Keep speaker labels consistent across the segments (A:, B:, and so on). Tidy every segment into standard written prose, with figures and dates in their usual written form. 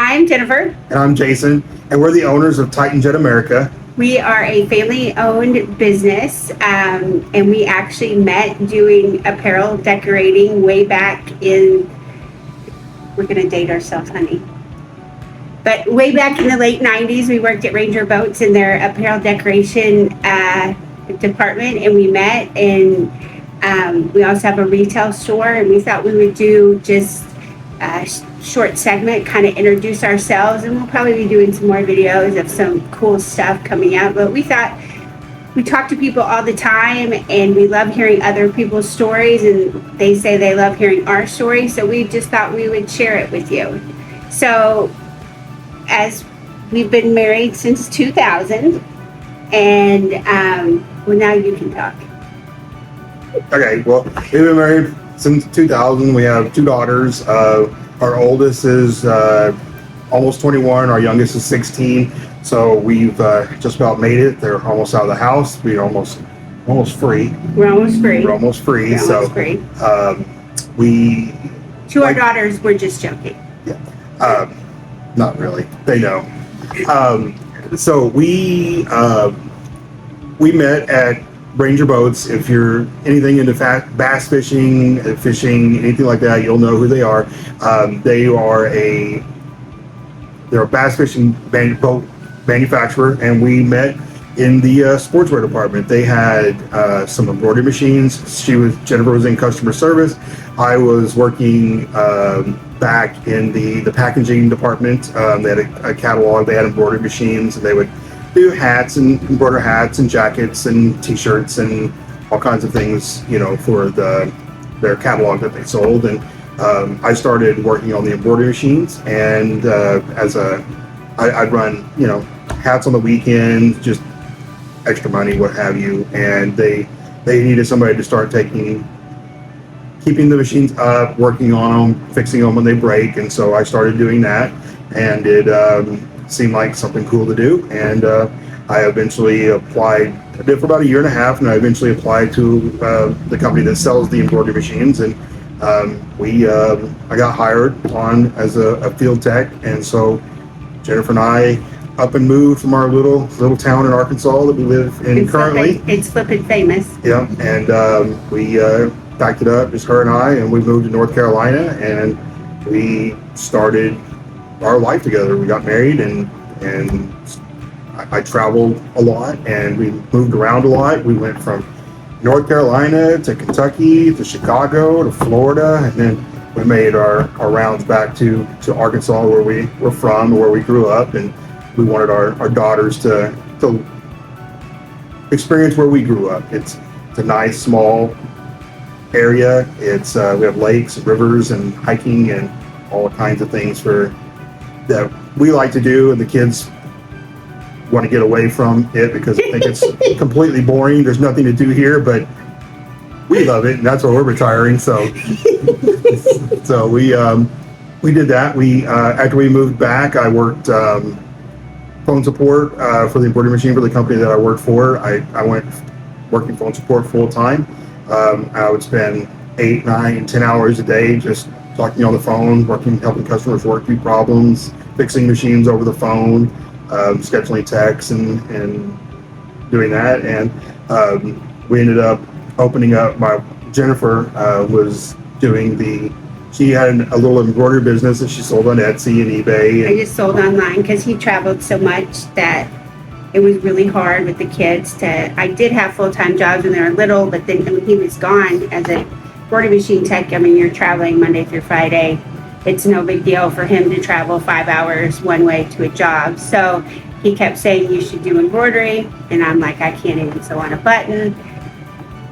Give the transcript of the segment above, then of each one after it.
A: I'm Jennifer.
B: And I'm Jason, and we're the owners of Titan Jet America.
A: We are a family-owned business, and we actually met doing apparel decorating way back in, we're going to date ourselves, honey. But way back in the late 90s, we worked at Ranger Boats in their apparel decoration department, and we met, and we also have a retail store, and we thought we would do just a short segment, kind of introduce ourselves, and we'll probably be doing some more videos of some cool stuff coming out. But we thought, we talk to people all the time, and we love hearing other people's stories, and they say they love hearing our story, so we just thought we would share it with you. So, as we've been married since 2000, and well, now you can talk.
B: Okay, well, we've been married since 2000. We have 2 daughters. Our oldest is almost 21. Our youngest is 16. So we've just about made it. They're almost out of the house. We're almost free.
A: We're almost free.
B: We're almost free.
A: We're almost free.
B: We
A: to our daughters, we're just joking.
B: Yeah, not really. They know. So we met at Ranger Boats. If you're anything into bass fishing, anything like that, you'll know who they are. They're a bass fishing boat manufacturer, and we met in the sportswear department. They had some embroidery machines. Jennifer was in customer service. I was working back in the packaging department. They had a catalog. They had embroidery machines, and they would do hats and embroider hats and jackets and t-shirts and all kinds of things, for their catalog that they sold. And I started working on the embroidery machines, and I'd run, hats on the weekends, just extra money, what have you. And they needed somebody to start keeping the machines up, working on them, fixing them when they break. And so I started doing that, and it seemed like something cool to do. And I eventually applied. I did for about 1.5 years, and I eventually applied to the company that sells the embroidery machines. And I got hired on as a field tech. And so Jennifer and I up and moved from our little town in Arkansas that we live in currently.
A: It's flippin' famous.
B: Yeah, and we packed it up, just her and I, and we moved to North Carolina, and we started our life together. We got married, and I traveled a lot, and we moved around a lot. We went from North Carolina to Kentucky to Chicago to Florida, and then we made our rounds back to Arkansas, where we were from, where we grew up, and we wanted our daughters to experience where we grew up. It's a nice small area. It's we have lakes, rivers, and hiking, and all kinds of things that we like to do, and the kids want to get away from it because they think it's completely boring. There's nothing to do here, but we love it, and that's why we're retiring. So we did that. After we moved back, I worked phone support for the embroidery machine for the company that I worked for. I went working phone support full time. I would spend 8, 9, 10 hours a day just talking on the phone, helping customers work through problems, fixing machines over the phone, scheduling texts, and doing that. And we ended up opening up. Jennifer was doing she had a little embroidery business that she sold on Etsy and eBay.
A: I just sold online because he traveled so much that it was really hard with the kids I did have full-time jobs when they were little, but then when he was gone as a embroidery machine tech, you're traveling Monday through Friday. It's no big deal for him to travel 5 hours one way to a job. So he kept saying, you should do embroidery. And I'm like, I can't even sew on a button.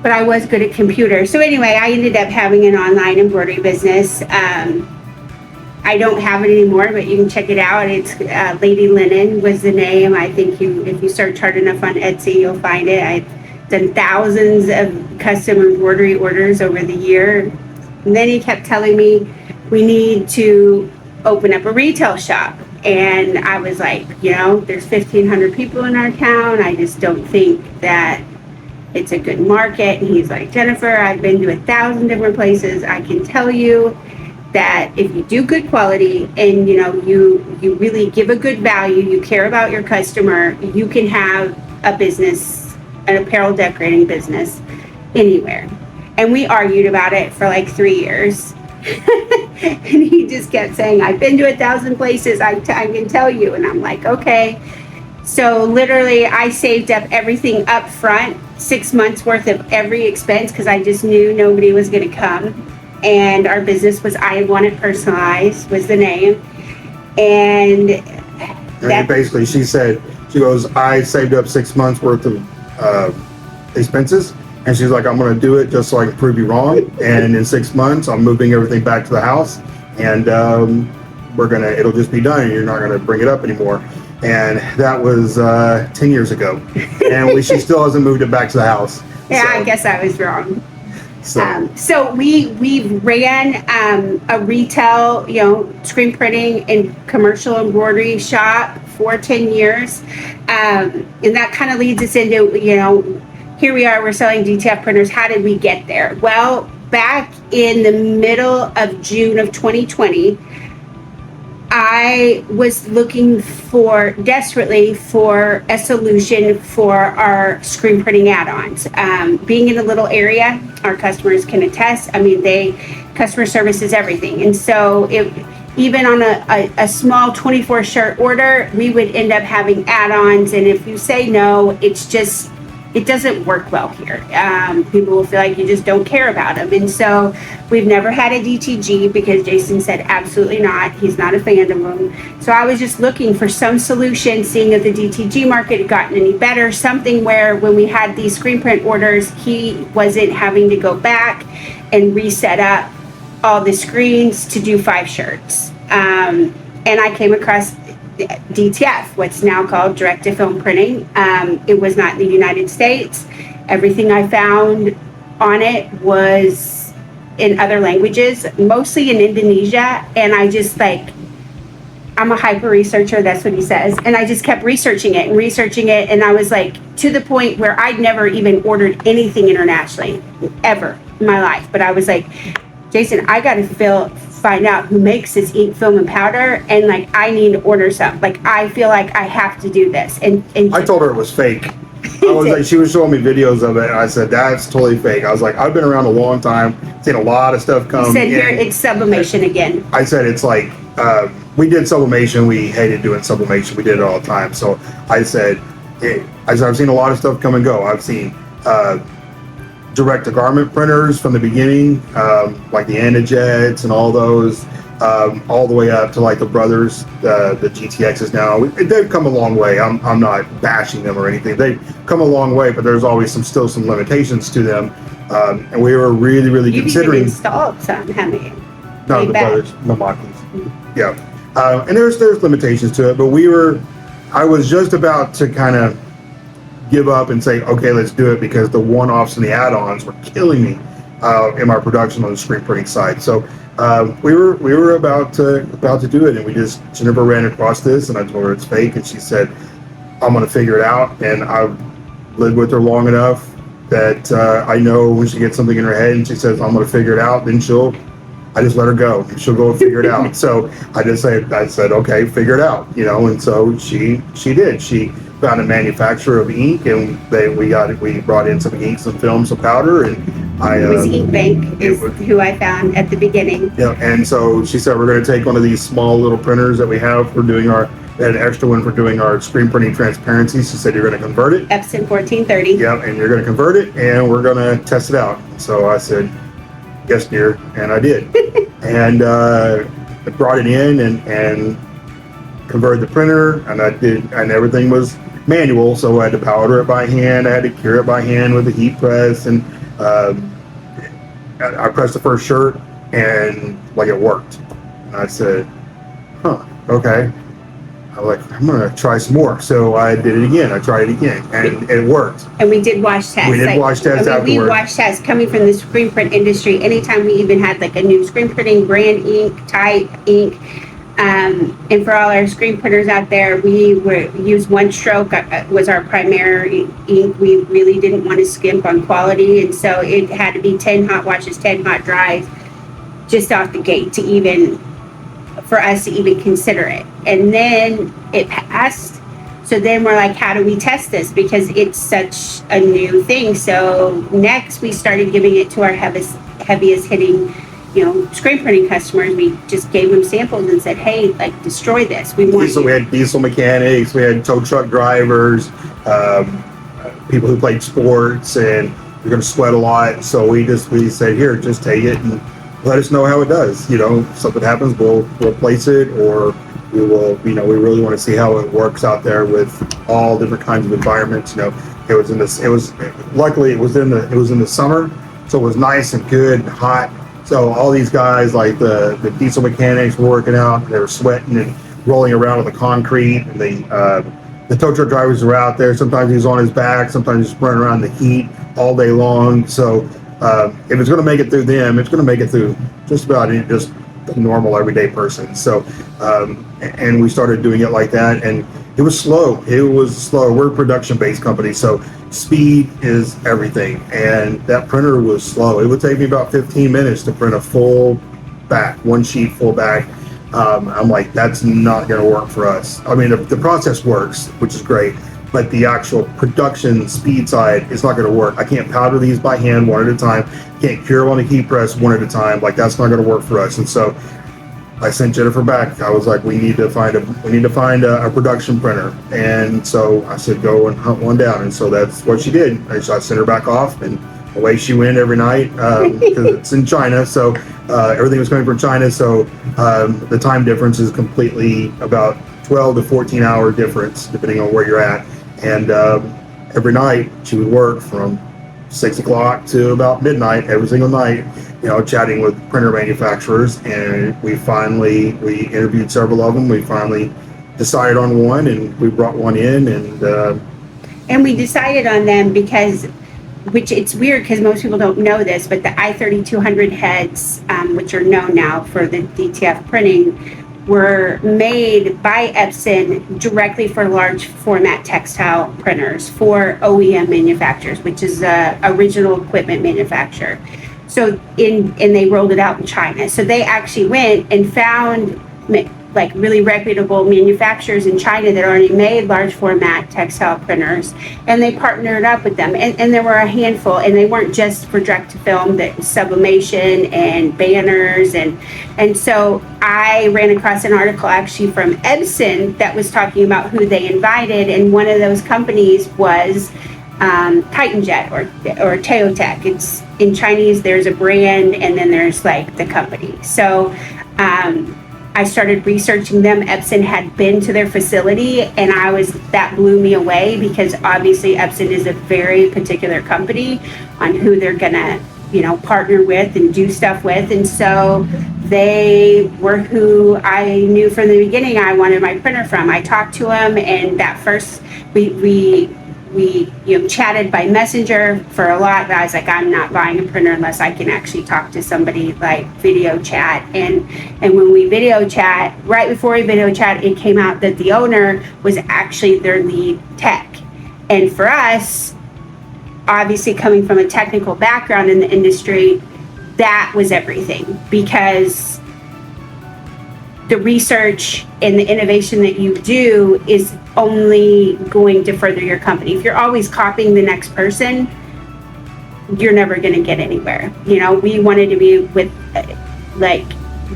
A: But I was good at computers. So anyway, I ended up having an online embroidery business. I don't have it anymore, but you can check it out. It's Lady Linen was the name. I think if you search hard enough on Etsy, you'll find it. I've done thousands of custom embroidery orders over the year. And then he kept telling me, we need to open up a retail shop. And I was like, there's 1,500 people in our town. I just don't think that it's a good market. And he's like, Jennifer, I've been to 1,000 different places. I can tell you that if you do good quality and you really give a good value, you care about your customer, you can have a business, an apparel decorating business anywhere. And we argued about it for like 3 years. And he just kept saying, I've been to 1,000 places, I can tell you. And I'm like, okay. So literally I saved up everything up front, 6 months worth of every expense, because I just knew nobody was going to come. And our business was I Want It Personalized was the name. And
B: basically she goes, I saved up 6 months worth of expenses. And she's like, I'm going to do it just so I can prove you wrong. And in 6 months, I'm moving everything back to the house, and it'll just be done. And you're not going to bring it up anymore. And that was 10 years ago, and she still hasn't moved it back to the house.
A: Yeah, so, I guess I was wrong. So we ran a retail, screen printing and commercial embroidery shop for 10 years, and that kind of leads us into here we are, we're selling DTF printers. How did we get there? Well, back in the middle of June of 2020, I was looking desperately for a solution for our screen printing add-ons. Being in a little area, our customers can attest. I mean, customer service is everything. And so even on a small 24 shirt order, we would end up having add-ons. And if you say no, it doesn't work well here. People will feel like you just don't care about them. And so we've never had a DTG because Jason said absolutely not. He's not a fan of them. So I was just looking for some solution, seeing if the DTG market had gotten any better, something where when we had these screen print orders, he wasn't having to go back and reset up all the screens to do 5 shirts. And I came across DTF, what's now called direct to film printing. It was not in the United States. Everything I found on it was in other languages, mostly in Indonesia. And I just I'm a hyper researcher, that's what he says. And I just kept researching it. And I was to the point where I'd never even ordered anything internationally ever in my life. But I was Jason, I got to find out who makes this ink, film, and powder, and I need to order some. I feel like I have to do this. And
B: I told her it was fake. I was she was showing me videos of it, and I said, that's totally fake. I was I've been around a long time, seen a lot of stuff come.
A: You said here it's sublimation again.
B: I said it's we did sublimation. We hated doing sublimation. We did it all the time. So I said, I've seen a lot of stuff come and go. I've seen direct to garment printers from the beginning, like the Anajets and all those, all the way up to the Brothers, the GTXs now. They've come a long way. I'm not bashing them or anything. They've come a long way, but there's always still some limitations to them. And we were really, really considering.
A: You've even installed some, haven't you?
B: No, the Brothers, the Makis. Yeah. And there's limitations to it, but I was just about to kind of give up and say, okay, let's do it, because the one-offs and the add-ons were killing me in my production on the screen printing side. So we were about to do it, and Jennifer ran across this, and I told her it's fake, and she said, I'm going to figure it out. And I've lived with her long enough that I know when she gets something in her head and she says, I'm going to figure it out, then I just let her go. She'll go and figure it out. So I said, okay, figure it out, and so she did. She found a manufacturer of ink, and we brought in some inks, some films, some powder, and
A: it was Ink Bank is who I found at the beginning.
B: Yeah, and so she said, we're going to take one of these small little printers that we have for doing an extra one for doing our screen printing transparency. She said, you're going to convert it.
A: Epson 1430.
B: Yeah, and you're going to convert it, and we're going to test it out. So I said, yes, dear, and I did. And I brought it in and converted the printer, and I did, and everything was manual, so I had to powder it by hand, I had to cure it by hand with a heat press, and I pressed the first shirt, and it worked. And I said, okay. I'm going to try some more. So I did it again. I tried it again, and it worked.
A: And we did wash tests.
B: We did wash tests afterwards.
A: We wash tests coming from the screen print industry. Anytime we even had a new screen printing brand ink, type ink, and for all our screen printers out there, we use one stroke was our primary ink. We really didn't want to skimp on quality, and so it had to be 10 hot washes, 10 hot dries. just off the gate to even, for us to even consider it. And then it passed. So then we're like, how do we test this? Because it's such a new thing. So next we started giving it to our heaviest hitting, screen printing customers. We just gave them samples and said, hey, like, destroy this. We
B: had diesel mechanics, we had tow truck drivers, people who played sports, and you're going to sweat a lot. So we said, here, just take it and let us know how it does. Something happens, we'll replace it, or we will, we really want to see how it works out there with all different kinds of environments. Luckily it was in the summer, so it was nice and good and hot. So all these guys, like the diesel mechanics, were working out. They were sweating and rolling around on the concrete, and the tow truck drivers were out there. Sometimes he's on his back, sometimes he's running around in the heat all day long. So if it's going to make it through them, it's going to make it through just about just a normal everyday person. So and we started doing it like that, and it was slow. We're a production-based company, so speed is everything, and that printer was slow. It would take me about 15 minutes to print a full back, one sheet full back. I'm like, that's not going to work for us. I mean, the process works, which is great, but the actual production speed side is not going to work. I can't powder these by hand one at a time. Can't cure on a heat press one at a time. Like, that's not going to work for us. And so I sent Jennifer back. I was like, we need to find a production printer. And so I said, go and hunt one down. And so that's what she did. And so I sent her back off, and away she went every night, because it's in China. So everything was coming from China. So the time difference is completely about 12 to 14 hour difference, depending on where you're at. And every night she would work from 6 o'clock to about midnight every single night, chatting with printer manufacturers. And we interviewed several of them. We finally decided on one, and we brought one in,
A: and we decided on them because, which it's weird because most people don't know this, but the i3200 heads, which are known now for the DTF printing, were made by Epson directly for large format textile printers for OEM manufacturers, which is a original equipment manufacturer. So and they rolled it out in China. So they actually went and found like really reputable manufacturers in China that already made large format textile printers, and they partnered up with them. And there were a handful, and they weren't just for direct to film, that sublimation and banners. And so I ran across an article actually from Epson that was talking about who they invited, and one of those companies was TitanJet or Teotech. It's in Chinese, there's a brand, and then there's like the company. So I started researching them. Epson had been to their facility, and that blew me away, because obviously Epson is a very particular company on who they're gonna, partner with and do stuff with. And so they were who I knew from the beginning I wanted my printer from. I talked to them, and that first we chatted by messenger for a lot, but I was like, I'm not buying a printer unless I can actually talk to somebody, like video chat. And when we video chat, right before we video chat, it came out that the owner was actually their lead tech. And for us, obviously coming from a technical background in the industry, that was everything, because the research and the innovation that you do is only going to further your company. If you're always copying the next person, you're never going to get anywhere. We wanted to be with like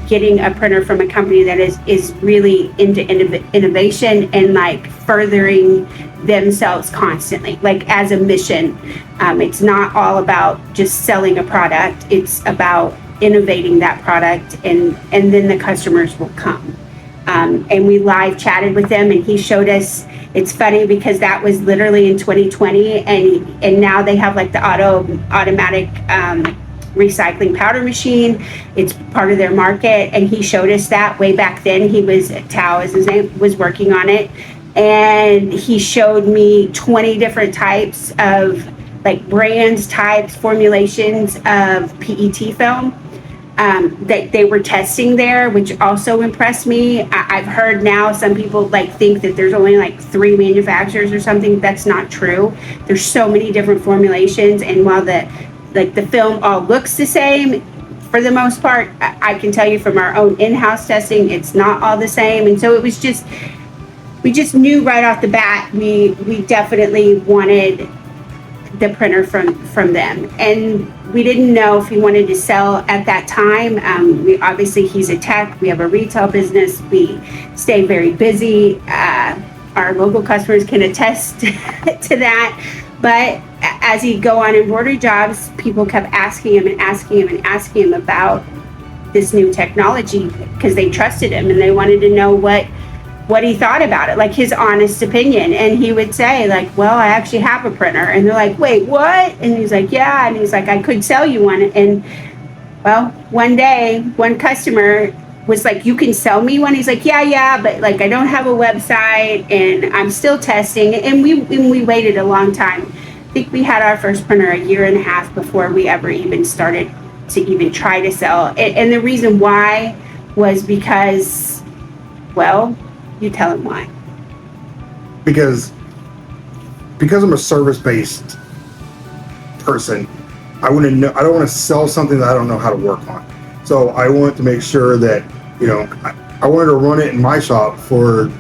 A: getting a printer from a company that is really into innovation and like furthering themselves constantly, like as a mission. It's not all about just selling a product. It's about innovating that product, and then the customers will come. And we live chatted with them, and he showed us. It's funny because that was literally in 2020, and now they have like the automatic recycling powder machine. It's part of their market, and he showed us that way back then. He was Tao, as his name, was working on it, and he showed me 20 different types of like brands, types, formulations of PET film that they were testing there, which also impressed me. I've heard now some people like think that there's only like 3 manufacturers or something. That's not true. There's so many different formulations, and while the film all looks the same, for the most part, I can tell you from our own in-house testing, it's not all the same. And so it was just, we just knew right off the bat, we definitely wanted the printer from them. And we didn't know if he wanted to sell at that time. We obviously, he's a tech, we have a retail business, we stay very busy. Our local customers can attest to that. But as he'd go on embroidery jobs, people kept asking him and asking him and asking him about this new technology because they trusted him and they wanted to know what he thought about it, like his honest opinion. And he would say, like, well, I actually have a printer. And they're like, wait, what? And he's like, yeah. And he's like, I could sell you one. And well, one day, one customer was like, you can sell me one? He's like, yeah, but like, I don't have a website and I'm still testing. And we waited a long time. I think we had our first printer a year and a half before we ever even started to even try to sell. And the reason why was because, well, you tell him why.
B: Because I'm a service-based person, I want to know. I don't want to sell something that I don't know how to work on. So I want to make sure that, you know, I wanted to run it in my shop for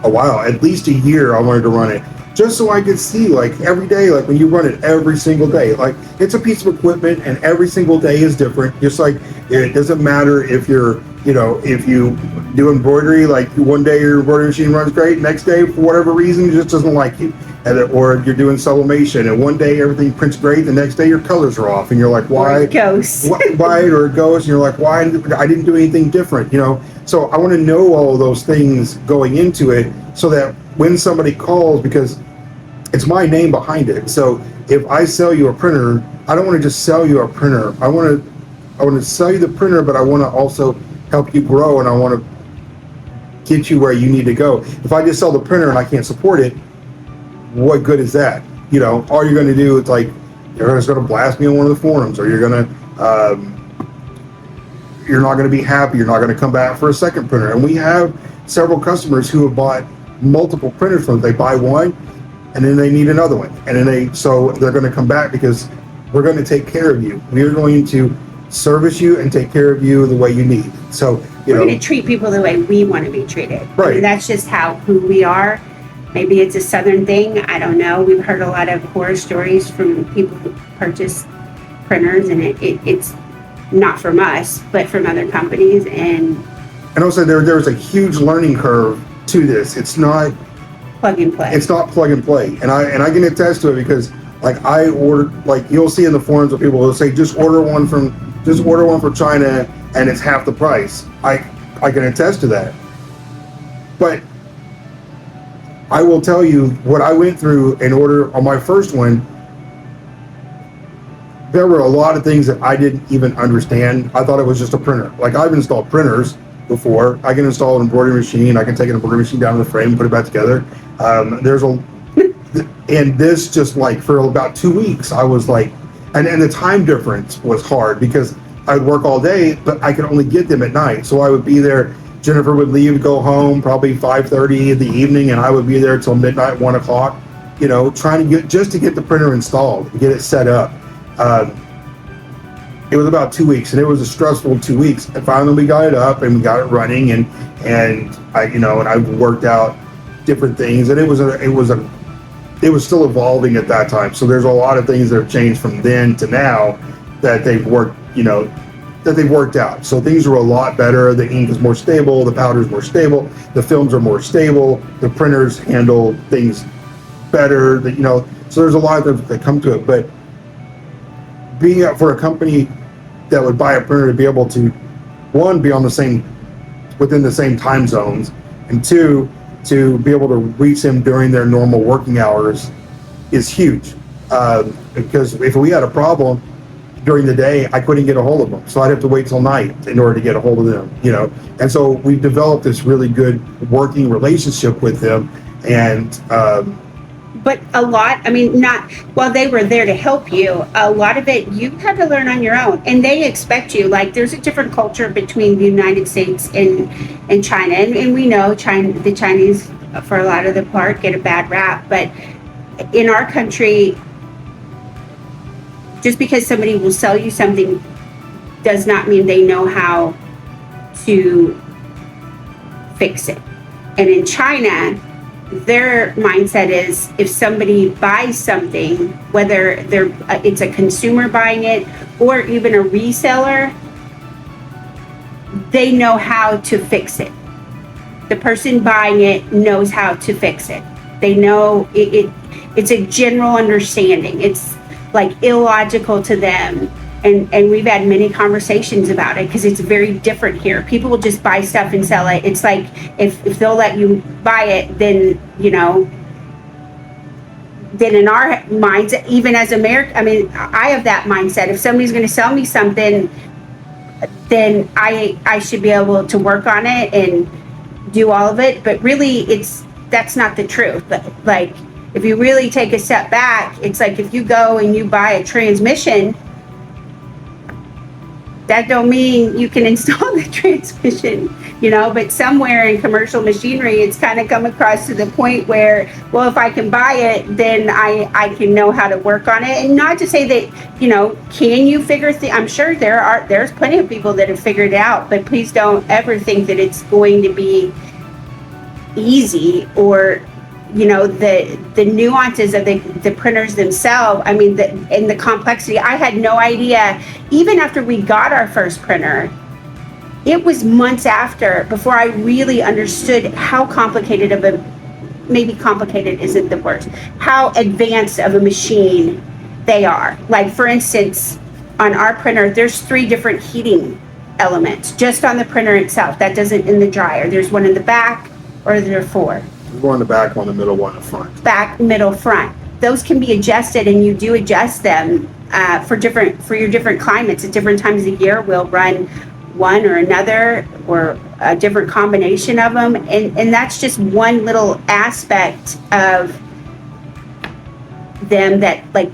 B: a while, at least a year. I wanted to run it just so I could see, like, every day, like when you run it every single day, like it's a piece of equipment and every single day is different. Just like it doesn't matter if you're, you know, if you do embroidery, like one day your embroidery machine runs great, next day for whatever reason it just doesn't like you. Or you're doing sublimation and one day everything prints great, the next day your colors are off and you're like, why?
A: Or it goes.
B: Why? Or it goes and you're like, why? I didn't do anything different, you know? So I want to know all of those things going into it so that when somebody calls, because it's my name behind it. So if I sell you a printer, I don't want to just sell you a printer. I want to sell you the printer, but I want to also help you grow and I want to get you where you need to go. If I just sell the printer and I can't support it, what good is that? You know, all you're going to do is like, you're just going to blast me on one of the forums, or you're not going to be happy. You're not going to come back for a second printer. And we have several customers who have bought multiple printers from us. They buy one and then they need another one. And then so they're going to come back because we're going to take care of you. We're going to service you and take care of you the way you need. So,
A: we're going to treat people the way we want to be treated.
B: Right.
A: I mean, that's just who we are. Maybe it's a Southern thing. I don't know. We've heard a lot of horror stories from people who purchase printers, and it's not from us, but from other companies. And
B: also there's a huge learning curve to this. It's not
A: plug and play.
B: It's not plug and play. And I can attest to it because like I ordered, like you'll see in the forums where people will say, just order one from China and it's half the price. I can attest to that. But I will tell you what I went through in order on my first one. There were a lot of things that I didn't even understand. I thought it was just a printer. Like I've installed printers before. I can install an embroidery machine. I can take an embroidery machine down to the frame and put it back together. And this just like for about 2 weeks, I was like, and the time difference was hard because I would work all day, but I could only get them at night. So I would be there. Jennifer would leave, go home probably 5:30 in the evening, and I would be there till midnight, 1 o'clock, you know, trying to get the printer installed, get it set up. It was about 2 weeks, and it was a stressful 2 weeks. And finally, we got it up and we got it running, and I worked out different things, and it was still evolving at that time. So there's a lot of things that have changed from then to now that they've worked out. So things are a lot better. The ink is more stable, the powder is more stable, the films are more stable, the printers handle things better. So there's a lot of things that come to it. But being out for a company that would buy a printer to be able to, one, be within the same time zones, and two, to be able to reach them during their normal working hours is huge. Because if we had a problem during the day, I couldn't get a hold of them. So I'd have to wait till night in order to get a hold of them, And so we've developed this really good working relationship with them. And
A: but a lot, while they were there to help you, a lot of it you had to learn on your own, and they expect you. Like there's a different culture between the United States and China, and we know the Chinese for a lot of the part get a bad rap, but in our country, just because somebody will sell you something does not mean they know how to fix it. And in China, their mindset is if somebody buys something, whether it's a consumer buying it or even a reseller, they know how to fix it. The person buying it knows how to fix it. They know it's a general understanding. It's like illogical to them. And we've had many conversations about it because it's very different here. People will just buy stuff and sell it. It's like if they'll let you buy it, then, then in our minds, even as American, I mean, I have that mindset. If somebody's going to sell me something, then I should be able to work on it and do all of it. But really, that's not the truth. But like, if you really take a step back, it's like if you go and you buy a transmission, that don't mean you can install the transmission, but somewhere in commercial machinery, it's kind of come across to the point where, well, if I can buy it, then I can know how to work on it. And not to say that, can you figure things? I'm sure there's plenty of people that have figured it out, but please don't ever think that it's going to be easy or, the nuances of the printers themselves. I mean, and the complexity. I had no idea, even after we got our first printer, it was months after before I really understood how complicated maybe complicated isn't the word, how advanced of a machine they are. Like, for instance, on our printer, there's 3 different heating elements just on the printer itself. That doesn't in the dryer. There's one in the back, or there are 4.
B: One in the back, one in the middle, one in the front.
A: Back, middle, front. Those can be adjusted, and you do adjust them for your different climates. At different times of the year, we'll run one or another or a different combination of them. And that's just one little aspect of them that, like,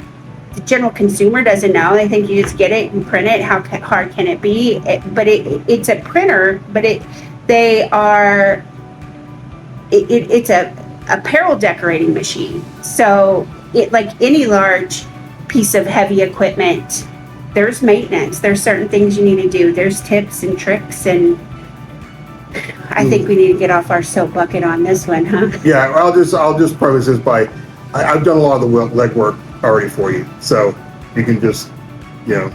A: the general consumer doesn't know. They think you just get it and print it. How hard can it be? It's a printer, but it's a apparel decorating machine. So like any large piece of heavy equipment, there's maintenance. There's certain things you need to do. There's tips and tricks, and I think we need to get off our soap bucket on this one, huh?
B: Yeah, I'll just preface this by I've done a lot of the legwork already for you, so you can just you're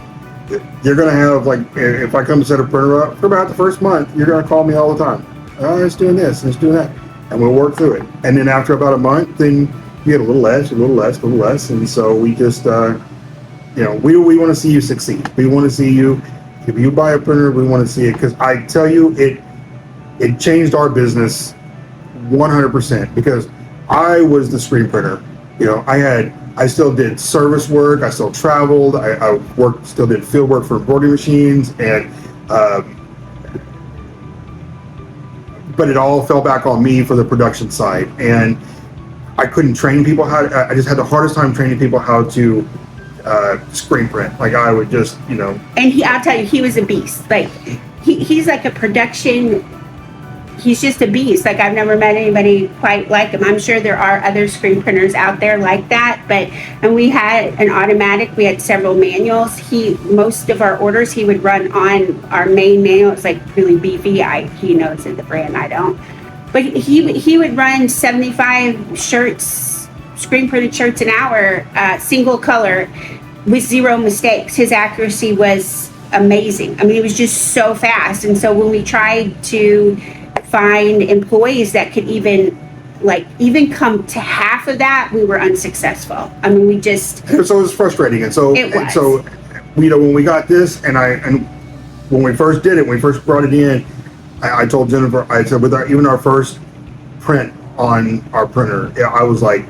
B: gonna have, like, if I come to set a printer up for about the first month, you're gonna call me all the time. Oh, it's doing this, it's doing that. And we'll work through it. And then after about a month, then you get a little less. And so we just, we want to see you succeed. We want to see you, if you buy a printer, we want to see it. Because I tell you, it changed our business 100%. Because I was the screen printer. I still did service work. I still traveled. I still did field work for embroidery machines. And, but it all fell back on me for the production side, and I couldn't train people I just had the hardest time training people how to screen print. Like, I would just, And
A: I'll tell you, he was a beast. Like, he's like a production. He's just a beast. Like, I've never met anybody quite like him. I'm sure there are other screen printers out there like that, and we had an automatic, we had several manuals. Most of our orders, he would run on our main manual. It's like really beefy. He knows the brand, I don't. But he would run 75 shirts, screen printed shirts an hour, single color, with 0 mistakes. His accuracy was amazing. I mean, it was just so fast. And so when we tried to find employees that could even come to half of that, we were unsuccessful. I mean, we just,
B: so it was frustrating. And so when we got this, and when we first did it, when we first brought it in, I told Jennifer, I said, with even our first print on our printer, I was like,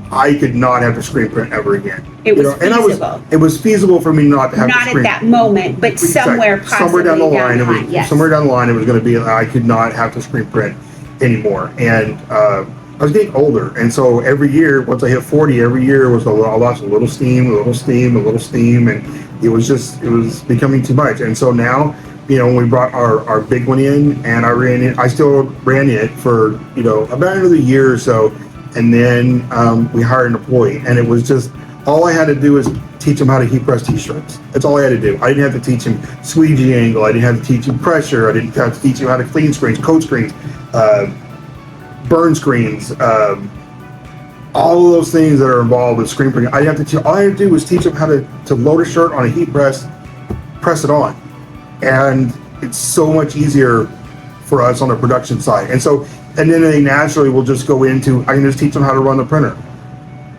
B: I could not have to screen print ever again.
A: It was feasible.
B: It was feasible for me not to have to screen.
A: Not at that moment, but somewhere
B: down the line.
A: Yes.
B: Somewhere down the line, it was going to be, I could not have to screen print anymore. And I was getting older, and so every year, once I hit 40, every year I lost a little steam, and it was becoming too much. And so now, when we brought our big one in, and I still ran it for about another year or so. And then we hired an employee, and it was just All I had to do was teach them how to heat press t-shirts. That's all I had to do. I didn't have to teach them squeegee angle. I didn't have to teach them pressure. I didn't have to teach them how to clean screens, coat screens, burn screens, all of those things that are involved with screen printing. I didn't have to teach. All I had to do was teach them how to load a shirt on a heat press, press it on, and it's so much easier for us on the production side. And then they naturally will just go into, I can just teach them how to run the printer.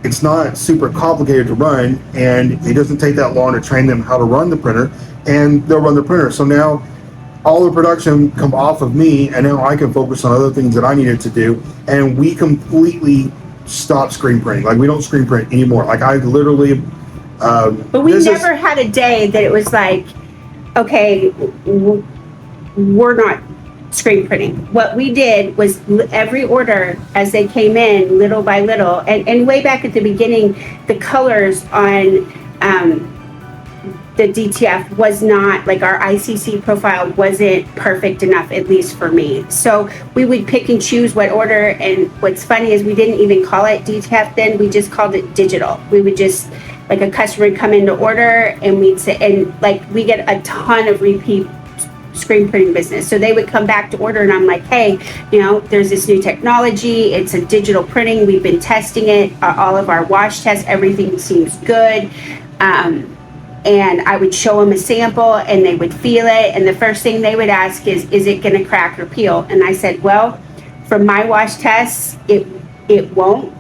B: It's not super complicated to run, and it doesn't take that long to train them how to run the printer, and they'll run the printer. So now all the production come off of me, and now I can focus on other things that I needed to do, and we completely stop screen printing. Like, we don't screen print anymore. Like, I literally
A: But we never had a day that it was like, okay, we're not screen printing. What we did was every order as they came in, little by little, and way back at the beginning, the colors on the DTF was not, like, our ICC profile wasn't perfect enough, at least for me. So we would pick and choose what order, and what's funny is we didn't even call it DTF then, we just called it digital. We would just, like, a customer would come in to order, and we'd say, and like, we get a ton of repeat screen printing business. So they would come back to order, and I'm like, hey, you know, there's this new technology. It's a digital printing. We've been testing it. All of our wash tests, everything seems good. And I would show them a sample, and they would feel it. And the first thing they would ask is it going to crack or peel? And I said, well, from my wash tests, it won't.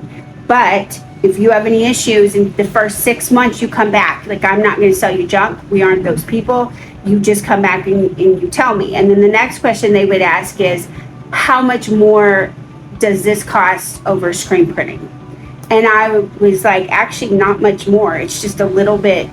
A: But if you have any issues in the first 6 months, you come back. Like, I'm not going to sell you junk. We aren't those people. You just come back and you tell me. And then the next question they would ask is, how much more does this cost over screen printing? And I was like, actually, not much more. It's just a little bit,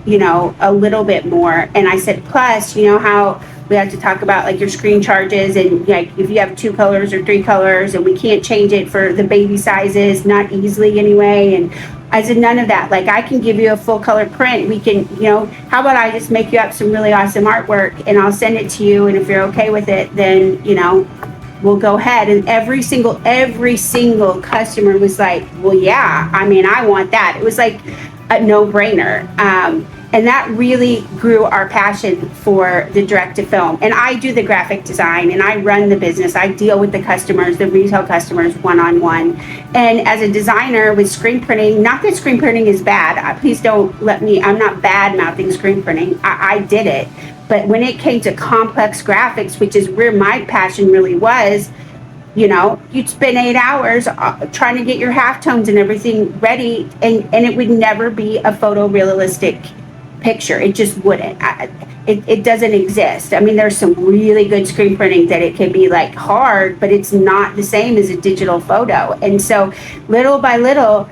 A: you know, a little bit more. And I said, plus, you know how we have to talk about, like, your screen charges, and, like, if you have 2 colors or 3 colors, and we can't change it for the baby sizes, not easily anyway. And I said, none of that. Like, I can give you a full color print. We can, you know, how about I just make you up some really awesome artwork, and I'll send it to you, and if you're okay with it, then, you know, we'll go ahead. And every single customer was like, well, yeah, I mean, I want that. It was like a no-brainer. And that really grew our passion for the direct to film. And I do the graphic design, and I run the business. I deal with the customers, the retail customers, one-on-one. And as a designer with screen printing, not that screen printing is bad. Please don't let me, I'm not bad-mouthing screen printing. I did it. But when it came to complex graphics, which is where my passion really was, you know, you'd spend 8 hours trying to get your halftones and everything ready, and it would never be a photorealistic picture. It just wouldn't. It doesn't exist. I mean, there's some really good screen printing that it can be, like, hard, but it's not the same as a digital photo. And so little by little,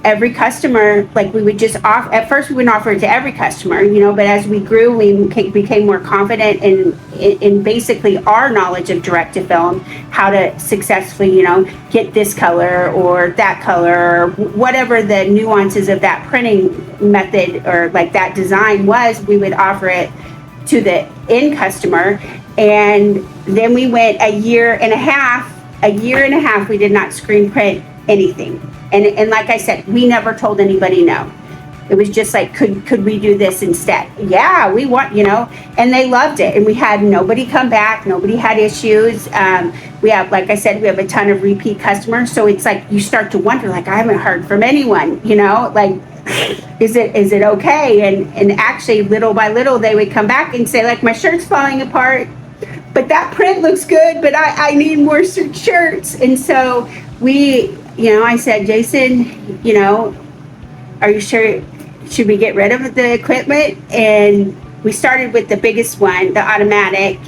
A: every customer, like, we would just offer, at first we wouldn't offer it to every customer, you know, but as we grew, we became more confident in basically our knowledge of direct to film, how to successfully, you know, get this color or that color, or whatever the nuances of that printing method or, like, that design was, we would offer it to the end customer. And then we went a year and a half, we did not screen print anything. And like I said, we never told anybody no. It was just like, could we do this instead? Yeah, we want, you know, and they loved it. And we had nobody come back. Nobody had issues. We have, like I said, we have a ton of repeat customers. So it's like, you start to wonder, like, I haven't heard from anyone, you know, like, is it okay? And actually, little by little, they would come back and say, like, my shirt's falling apart, but that print looks good, but I need more shirts. And so you know, I said, Jason, you know, are you sure, should we get rid of the equipment? And we started with the biggest one, the automatic.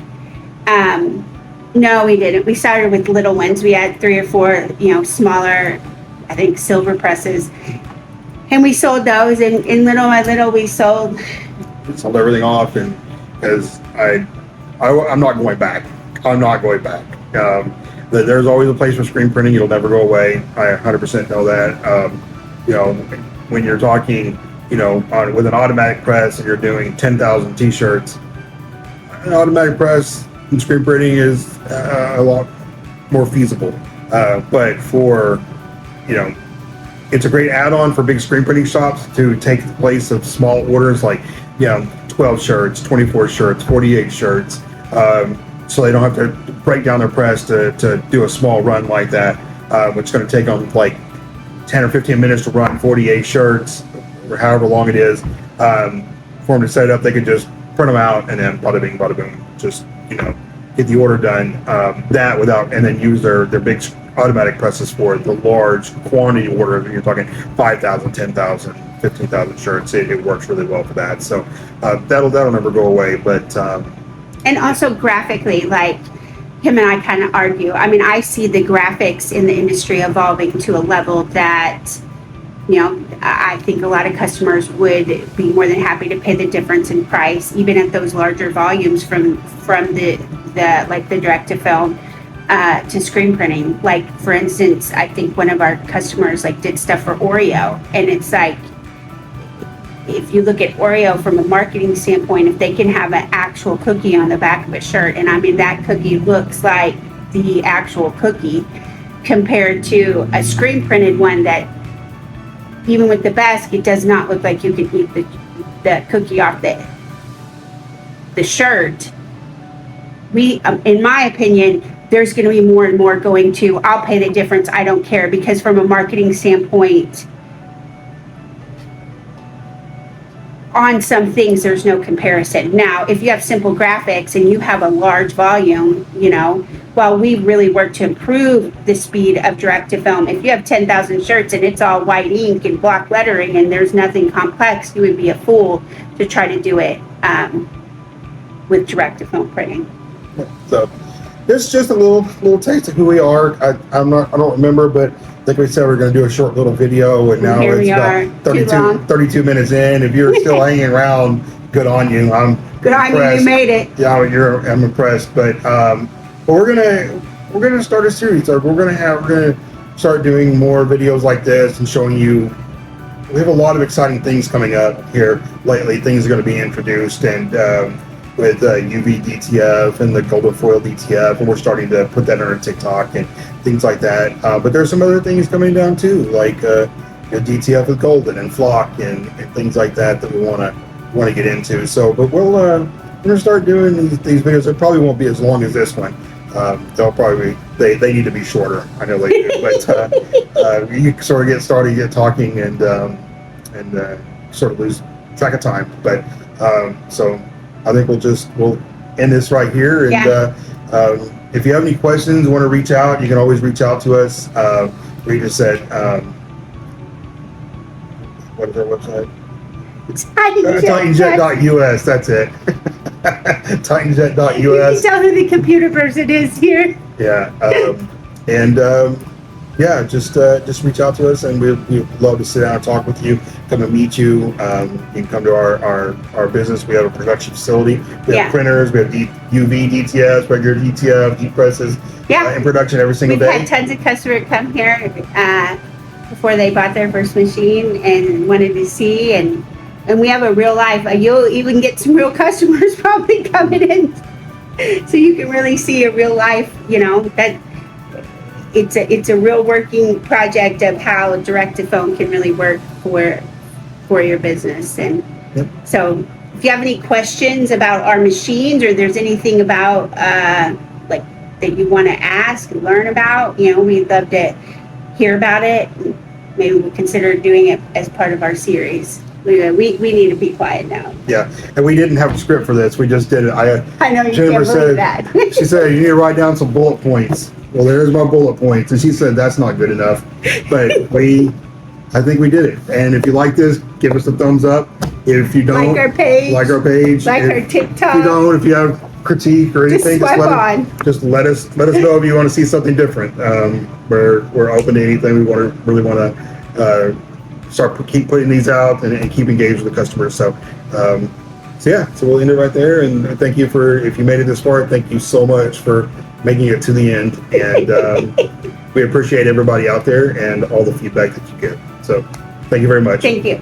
A: No, we didn't. We started with little ones. We had 3 or 4, you know, smaller, I think, silver presses. And we sold those, and little by little we sold
B: everything off, and because I'm not going back. I'm not going back. There's always a place for screen printing. It'll never go away. I 100% know that. You know, when you're talking, you know, with an automatic press and you're doing 10,000 t-shirts, an automatic press and screen printing is a lot more feasible. But for, you know, It's a great add-on for big screen printing shops to take the place of small orders like, 12 shirts, 24 shirts, 48 shirts. So they don't have to break down their press to do a small run like that, which is going to take them like 10 or 15 minutes to run 48 shirts, or however long it is. For them to set it up, they could just print them out and then bada bing, bada boom, just, get the order done. And then use their big automatic presses for the large quantity orders. You're talking 5,000, 10,000, 15,000 shirts. It works really well for that. So that'll never go away. But
A: and also graphically, like him and I kind of argue. I mean, I see the graphics in the industry evolving to a level that, I think a lot of customers would be more than happy to pay the difference in price, even at those larger volumes from the direct to film to screen printing. Like, for instance, I think one of our customers did stuff for Oreo, and it's like, if you look at Oreo from a marketing standpoint, if they can have an actual cookie on the back of a shirt, and I mean that cookie looks like the actual cookie compared to a screen printed one that, even with the basket, does not look like you can eat the cookie off the shirt. In my opinion, there's going to be more and more going to, I'll pay the difference, I don't care, because from a marketing standpoint, on some things, there's no comparison. Now, if you have simple graphics and you have a large volume, while we really work to improve the speed of direct to film, if you have 10,000 shirts and it's all white ink and block lettering and there's nothing complex, you would be a fool to try to do it with direct to film printing.
B: So this is just a little taste of who we are. I don't remember, but I think we said we are going to do a short little video, and now it's about 32 minutes in. If you're still hanging around, good on you. I'm
A: good on you. You made it.
B: Yeah, I'm impressed. But we're gonna start a series. We're gonna start doing more videos like this and showing you. We have a lot of exciting things coming up here lately. Things are going to be introduced, and with UV DTF and the golden foil DTF, and we're starting to put that on our TikTok and things like that. But there's some other things coming down too, like DTF with golden and flock and things like that we want to get into. So, but we're gonna start doing these videos. It probably won't be as long as this one. They'll probably they need to be shorter. I know they do, but you sort of get started, get talking, and sort of lose track of time. But so. I think we'll end this right here. And if you have any questions, want to reach out, you can always reach out to us. Rita said, what is our website? Titanjet.us. That's it. Titanjet.us.
A: You can tell who the computer person is here.
B: Yeah. Just reach out to us, and we'd love to sit down and talk with you. Come and meet you. You can come to our business. We have a production facility. We have printers. We have UV DTFs, regular DTF, heat presses. In production every single day.
A: We've had tons of customers come here before they bought their first machine and wanted to see, and we have a real life. You'll even get some real customers probably coming in, so you can really see a real life. That. It's a real working project of how direct to phone can really work for your business. And so if you have any questions about our machines, or there's anything about that you want to ask and learn about, we'd love to hear about it. Maybe we'll consider doing it as part of our series. We need to be quiet now.
B: Yeah, and we didn't have a script for this. We just did it.
A: I know you
B: Jennifer
A: can't believe that.
B: She said, you need to write down some bullet points. Well, there's my bullet points. And she said, that's not good enough. But I think we did it. And if you like this, give us a thumbs up. If you don't,
A: like our page,
B: like our
A: TikTok.
B: If you have critique or anything, just let us know if you want to see something different. We're open to anything. We really want to keep putting these out and keep engaged with the customers. So we'll end it right there. And thank you if you made it this far. Thank you so much for making it to the end. And we appreciate everybody out there and all the feedback that you get. So thank you very much.
A: Thank you.